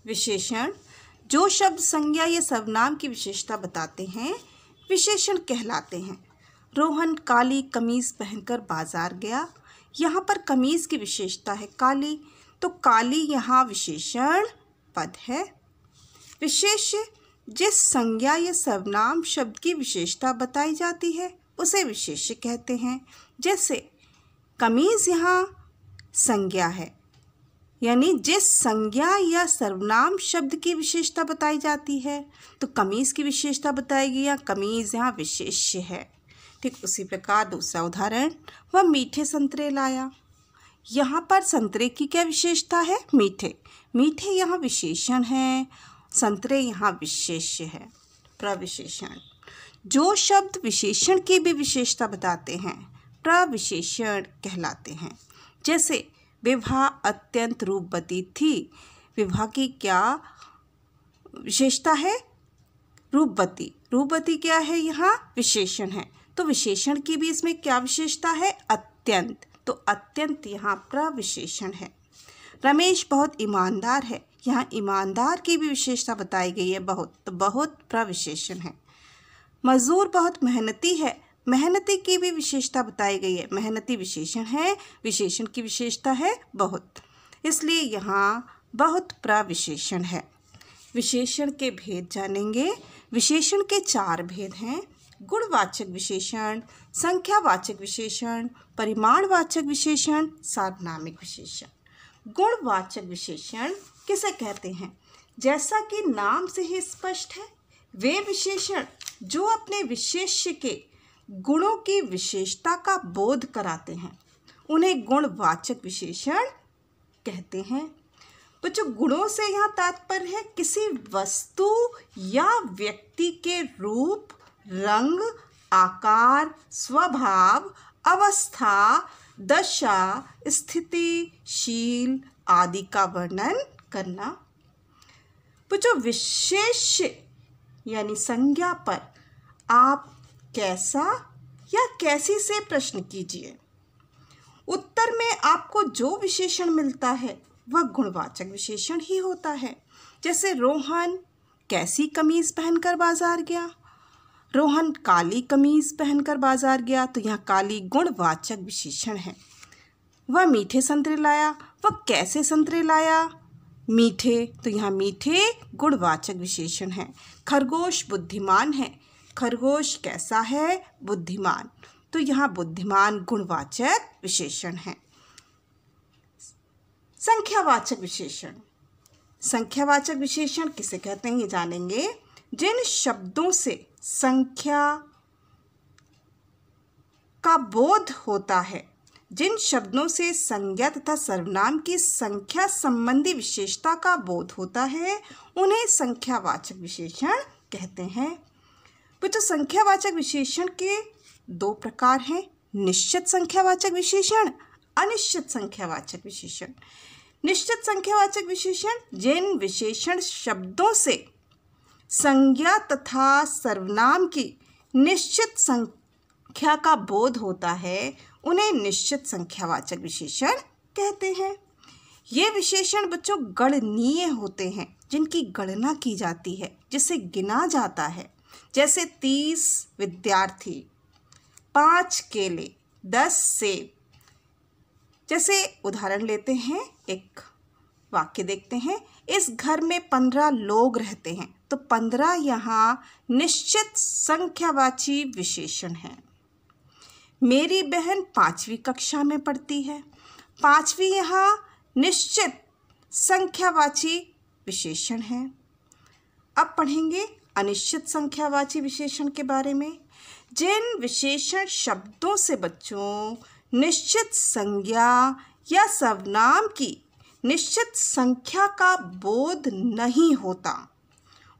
विशेषण जो शब्द संज्ञा या सर्वनाम की विशेषता बताते हैं विशेषण कहलाते हैं। रोहन काली कमीज पहनकर बाजार गया। यहाँ पर कमीज की विशेषता है काली, तो काली यहाँ विशेषण पद है। विशेष्य जिस संज्ञा या सर्वनाम शब्द की विशेषता बताई जाती है उसे विशेष्य कहते हैं। जैसे कमीज यहाँ संज्ञा है, यानी जिस संज्ञा या सर्वनाम शब्द की विशेषता बताई जाती है तो कमीज की विशेषता बताएगी या कमीज यहाँ विशेष्य है। ठीक उसी प्रकार दूसरा उदाहरण, वह मीठे संतरे लाया। यहाँ पर संतरे की क्या विशेषता है? मीठे। मीठे यहाँ विशेषण है, संतरे यहाँ विशेष्य है। प्रविशेषण जो शब्द विशेषण की भी विशेषता बताते हैं प्रविशेषण कहलाते हैं। जैसे विभा अत्यंत रूपवती थी। विभा की क्या विशेषता है? रूपवती। रूपवती क्या है? यहाँ विशेषण है, तो विशेषण की भी इसमें क्या विशेषता है? अत्यंत, तो अत्यंत यहाँ प्रविशेषण है। रमेश बहुत ईमानदार है। यहाँ ईमानदार की भी विशेषता बताई गई है बहुत, तो बहुत प्रविशेषण है। मजदूर बहुत मेहनती है। मेहनती की भी विशेषता बताई गई है, मेहनती विशेषण है, विशेषण की विशेषता है बहुत, इसलिए यहाँ बहुत प्रविशेषण है। विशेषण के भेद जानेंगे। विशेषण के 4 भेद हैं: गुणवाचक विशेषण, संख्यावाचक विशेषण, परिमाणवाचक विशेषण, सार्वनामिक विशेषण। गुणवाचक विशेषण किसे कहते हैं? जैसा कि नाम से ही स्पष्ट है, वे विशेषण जो अपने विशेष्य के गुणों की विशेषता का बोध कराते हैं उन्हें गुणवाचक विशेषण कहते हैं। बच्चों, गुणों से यहाँ तात्पर्य है किसी वस्तु या व्यक्ति के रूप, रंग, आकार, स्वभाव, अवस्था, दशा, स्थिति, शील आदि का वर्णन करना। बच्चों, विशेष्य यानी संज्ञा पर आप कैसा या कैसी से प्रश्न कीजिए। उत्तर में आपको जो विशेषण मिलता है वह गुणवाचक विशेषण ही होता है। जैसे रोहन कैसी कमीज पहनकर बाजार गया। रोहन काली कमीज पहनकर बाजार गया, तो यहाँ काली गुणवाचक विशेषण है। वह मीठे संतरे लाया। वह कैसे संतरे लाया? मीठे, तो यहाँ मीठे गुणवाचक विशेषण है। खरगोश बुद्धिमान है। खरगोश कैसा है? बुद्धिमान, तो यहाँ बुद्धिमान गुणवाचक विशेषण है। संख्यावाचक विशेषण। संख्यावाचक विशेषण किसे कहते हैं ये जानेंगे। जिन शब्दों से संख्या का बोध होता है, जिन शब्दों से संज्ञा तथा सर्वनाम की संख्या संबंधी विशेषता का बोध होता है उन्हें संख्यावाचक विशेषण कहते हैं। बच्चों, संख्यावाचक विशेषण के 2 प्रकार हैं: निश्चित संख्यावाचक विशेषण, अनिश्चित संख्यावाचक विशेषण। निश्चित संख्यावाचक विशेषण जिन विशेषण शब्दों से संज्ञा तथा सर्वनाम की निश्चित संख्या का बोध होता है उन्हें निश्चित संख्यावाचक विशेषण कहते हैं। ये विशेषण बच्चों गणनीय होते हैं, जिनकी गणना की जाती है, जिसे गिना जाता है। जैसे 30 विद्यार्थी, 5 केले, 10 सेब। जैसे उदाहरण लेते हैं, एक वाक्य देखते हैं। इस घर में 15 लोग रहते हैं, तो 15 यहाँ निश्चित संख्यावाची विशेषण है। मेरी बहन 5वीं कक्षा में पढ़ती है। 5वीं यहाँ निश्चित संख्यावाची विशेषण है। अब पढ़ेंगे अनिश्चित संख्यावाची विशेषण के बारे में। जिन विशेषण शब्दों से बच्चों निश्चित संज्ञा या सर्वनाम की निश्चित संख्या का बोध नहीं होता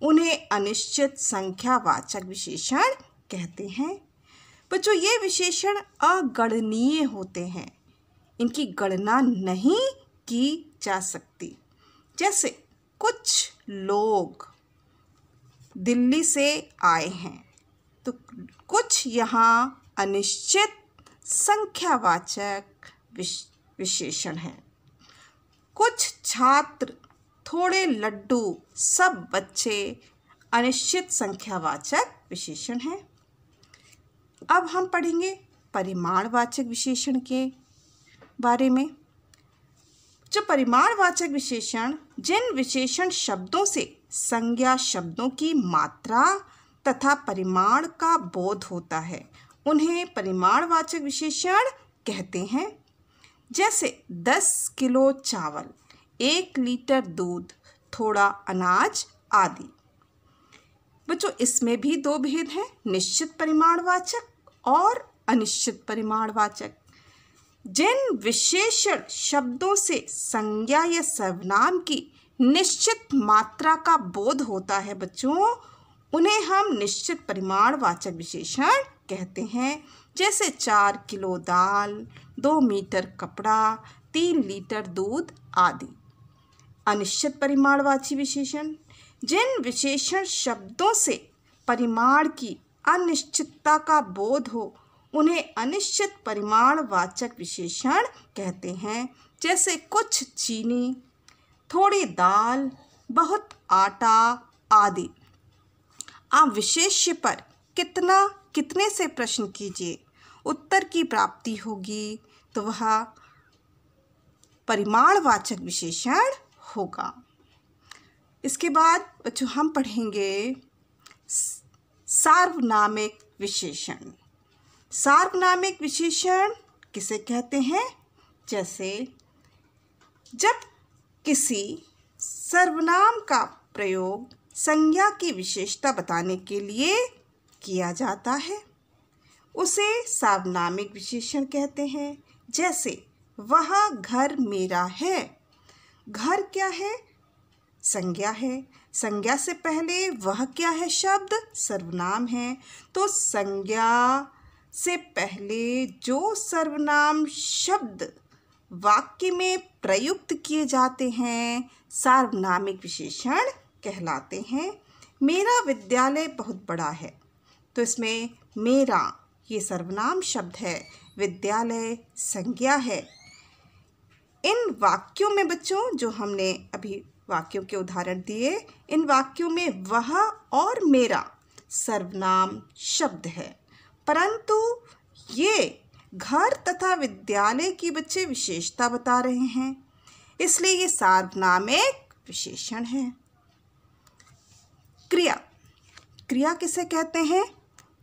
उन्हें अनिश्चित संख्यावाचक विशेषण कहते हैं। बच्चों, ये विशेषण अगणनीय होते हैं, इनकी गणना नहीं की जा सकती। जैसे कुछ लोग दिल्ली से आए हैं, तो कुछ यहाँ अनिश्चित संख्यावाचक विशेषण है। कुछ छात्र थोड़े लड्डू, सब बच्चे अनिश्चित संख्यावाचक विशेषण हैं। अब हम पढ़ेंगे परिमाणवाचक विशेषण के बारे में। जो परिमाणवाचक विशेषण जिन विशेषण शब्दों से संज्ञा शब्दों की मात्रा तथा परिमाण का बोध होता है, उन्हें परिमाणवाचक विशेषण कहते हैं। जैसे 10 किलो चावल, 1 लीटर दूध, थोड़ा अनाज आदि। बच्चों, इसमें भी दो भेद हैं, निश्चित परिमाणवाचक और अनिश्चित परिमाणवाचक। जिन विशेषण शब्दों से संज्ञा या सर्वनाम की निश्चित मात्रा का बोध होता है बच्चों, उन्हें हम निश्चित परिमाणवाचक विशेषण कहते हैं। जैसे 4 किलो दाल, 2 मीटर कपड़ा, 3 लीटर दूध आदि। अनिश्चित परिमाणवाची विशेषण जिन विशेषण शब्दों से परिमाण की अनिश्चितता का बोध हो, उन्हें अनिश्चित परिमाणवाचक विशेषण कहते हैं। जैसे कुछ चीनी, थोड़ी दाल, बहुत आटा आदि। आप विशेष्य पर कितना, कितने से प्रश्न कीजिए, उत्तर की प्राप्ति होगी तो वह परिमाणवाचक विशेषण होगा। इसके बाद बच्चों हम पढ़ेंगे सार्वनामिक विशेषण। सार्वनामिक विशेषण किसे कहते हैं? जैसे जब किसी सर्वनाम का प्रयोग संज्ञा की विशेषता बताने के लिए किया जाता है, उसे सार्वनामिक विशेषण कहते हैं। जैसे वह घर मेरा है। घर क्या है? संज्ञा है। संज्ञा से पहले वह क्या है? शब्द सर्वनाम है। तो संज्ञा से पहले जो सर्वनाम शब्द वाक्य में प्रयुक्त किए जाते हैं, सार्वनामिक विशेषण कहलाते हैं। मेरा विद्यालय बहुत बड़ा है, तो इसमें मेरा ये सर्वनाम शब्द है, विद्यालय संज्ञा है। इन वाक्यों में बच्चों, जो हमने अभी वाक्यों के उदाहरण दिए, इन वाक्यों में वह और मेरा सर्वनाम शब्द है, परंतु ये घर तथा विद्यालय की बच्चे विशेषता बता रहे हैं, इसलिए ये सार्वनामिक विशेषण है। क्रिया। क्रिया किसे कहते हैं?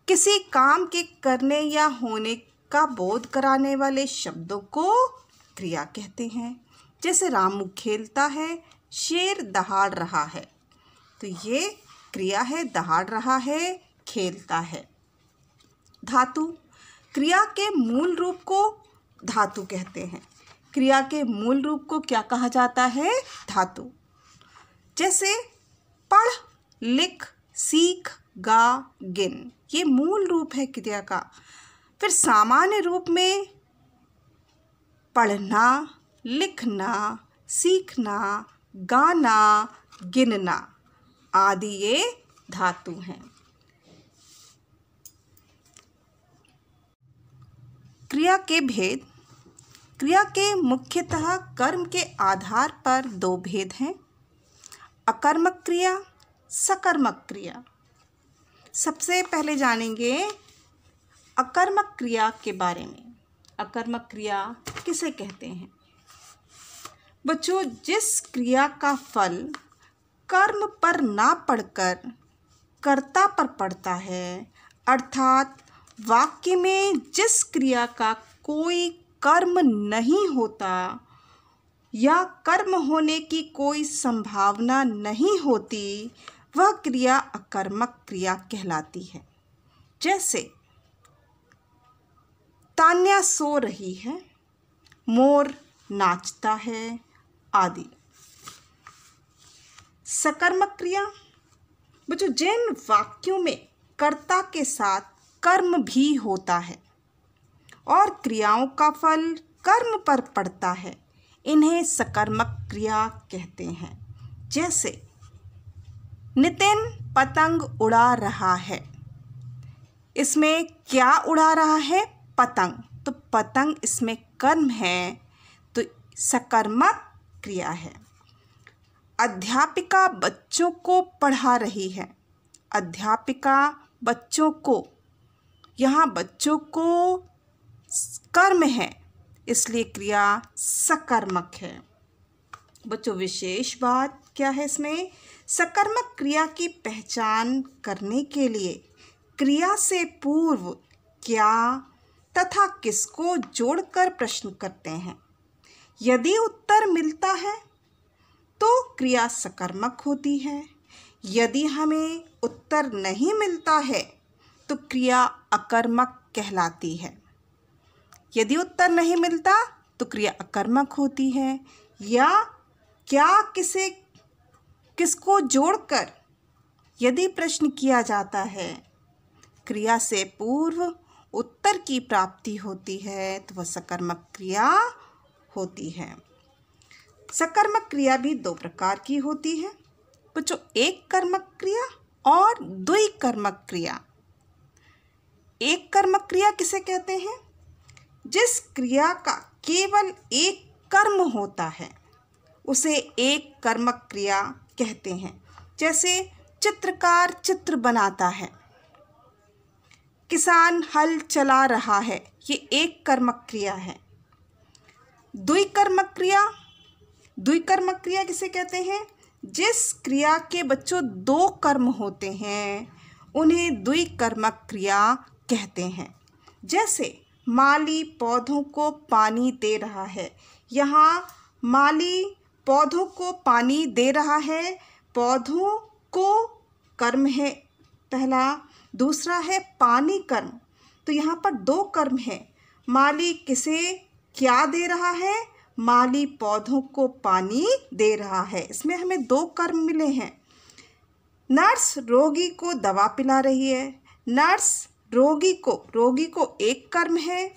किसी काम के करने या होने का बोध कराने वाले शब्दों को क्रिया कहते हैं। जैसे रामू खेलता है, शेर दहाड़ रहा है, तो ये क्रिया है, दहाड़ रहा है, खेलता है। धातु। क्रिया के मूल रूप को धातु कहते हैं। क्रिया के मूल रूप को क्या कहा जाता है? धातु। जैसे पढ़, लिख, सीख, गा, गिन, ये मूल रूप है क्रिया का। फिर सामान्य रूप में पढ़ना, लिखना, सीखना, गाना, गिनना आदि ये धातु हैं। क्रिया के भेद। क्रिया के मुख्यतः कर्म के आधार पर दो भेद हैं, अकर्मक क्रिया, सकर्मक क्रिया। सबसे पहले जानेंगे अकर्मक क्रिया के बारे में। अकर्मक क्रिया किसे कहते हैं? बच्चों, जिस क्रिया का फल कर्म पर ना पड़कर कर्ता पर पड़ता है, अर्थात वाक्य में जिस क्रिया का कोई कर्म नहीं होता या कर्म होने की कोई संभावना नहीं होती, वह क्रिया अकर्मक क्रिया कहलाती है। जैसे तान्या सो रही है, मोर नाचता है आदि। सकर्मक क्रिया। बच्चों, जिन वाक्यों में कर्ता के साथ कर्म भी होता है और क्रियाओं का फल कर्म पर पड़ता है, इन्हें सकर्मक क्रिया कहते हैं। जैसे नितिन पतंग उड़ा रहा है, इसमें क्या उड़ा रहा है? पतंग। तो पतंग इसमें कर्म है, तो सकर्मक क्रिया है। अध्यापिका बच्चों को पढ़ा रही है। अध्यापिका बच्चों को, यहाँ बच्चों को कर्म है, इसलिए क्रिया सकर्मक है। बच्चों विशेष बात क्या है इसमें? सकर्मक क्रिया की पहचान करने के लिए क्रिया से पूर्व क्या तथा किसको जोड़कर प्रश्न करते हैं। यदि उत्तर मिलता है तो क्रिया सकर्मक होती है। यदि हमें उत्तर नहीं मिलता है तो क्रिया अकर्मक कहलाती है। यदि उत्तर नहीं मिलता तो क्रिया अकर्मक होती है। या क्या किसको जोड़कर यदि प्रश्न किया जाता है, क्रिया से पूर्व उत्तर की प्राप्ति होती है तो वह सकर्मक क्रिया होती है। सकर्मक क्रिया भी दो प्रकार की होती है बच्चों, एक कर्मक क्रिया और द्विकर्मक क्रिया। एक कर्मक क्रिया किसे कहते हैं? जिस क्रिया का केवल एक कर्म होता है उसे एक कर्मक क्रिया कहते हैं। जैसे चित्रकार चित्र बनाता है, किसान हल चला रहा है, ये एक कर्मक क्रिया है। द्विकर्मक क्रिया किसे कहते हैं? जिस क्रिया के बच्चों दो कर्म होते हैं उन्हें द्विकर्मक क्रिया कहते हैं। जैसे माली पौधों को पानी दे रहा है, यहाँ माली पौधों को पानी दे रहा है, पौधों को कर्म है पहला, दूसरा है पानी कर्म। तो यहाँ पर दो कर्म है। माली किसे क्या दे रहा है? माली पौधों को पानी दे रहा है। इसमें हमें दो कर्म मिले हैं। नर्स रोगी को दवा पिला रही है, नर्स रोगी को एक कर्म है,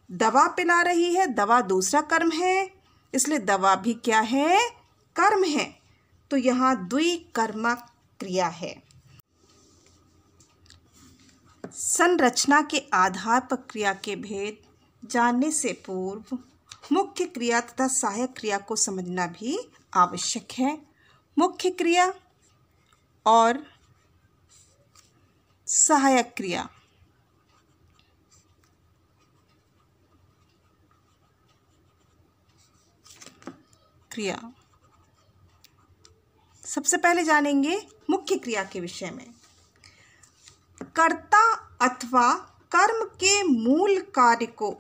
दवा पिला रही है, दवा दूसरा कर्म है, इसलिए दवा भी क्या है? कर्म है। तो यहाँ द्विकर्मक क्रिया है। संरचना के आधार पर क्रिया के भेद जानने से पूर्व मुख्य क्रिया तथा सहायक क्रिया को समझना भी आवश्यक है। मुख्य क्रिया और सहायक क्रिया। सबसे पहले जानेंगे मुख्य क्रिया के विषय में। कर्ता अथवा कर्म के मूल कार्य को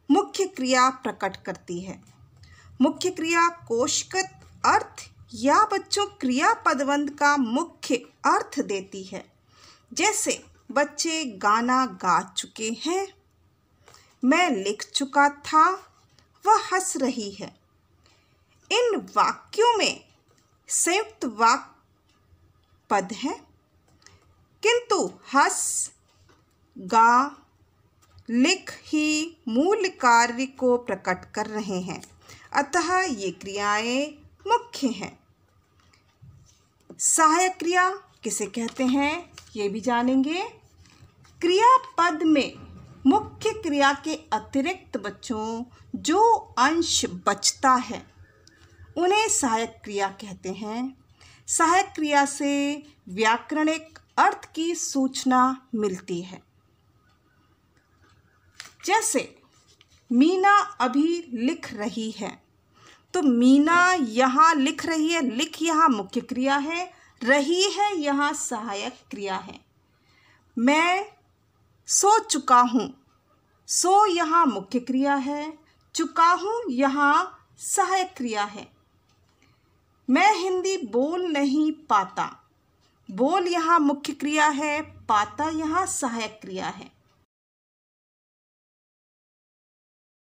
मुख्य क्रिया प्रकट करती है। मुख्य क्रिया कोशगत अर्थ या बच्चों क्रिया पदबंध का मुख्य अर्थ देती है। जैसे बच्चे गाना गा चुके हैं, मैं लिख चुका था, वह हंस रही है। इन वाक्यों में संयुक्त वाक्य पद है, किंतु हंस गा लिख ही मूल कार्य को प्रकट कर रहे हैं, अतः ये क्रियाएं मुख्य हैं। सहायक क्रिया किसे कहते हैं ये भी जानेंगे। क्रियापद में मुख्य क्रिया के अतिरिक्त बच्चों जो अंश बचता है उन्हें सहायक क्रिया कहते हैं। सहायक क्रिया से व्याकरणिक अर्थ की सूचना मिलती है। जैसे मीना अभी लिख रही है, तो मीना यहाँ लिख रही है, लिख यहाँ मुख्य क्रिया है, रही है यहाँ सहायक क्रिया है। मैं सो चुका हूँ, सो यहाँ मुख्य क्रिया है, चुका हूँ यहाँ सहायक क्रिया है। मैं हिंदी बोल नहीं पाता, बोल यहाँ मुख्य क्रिया है, पाता यहाँ सहायक क्रिया है।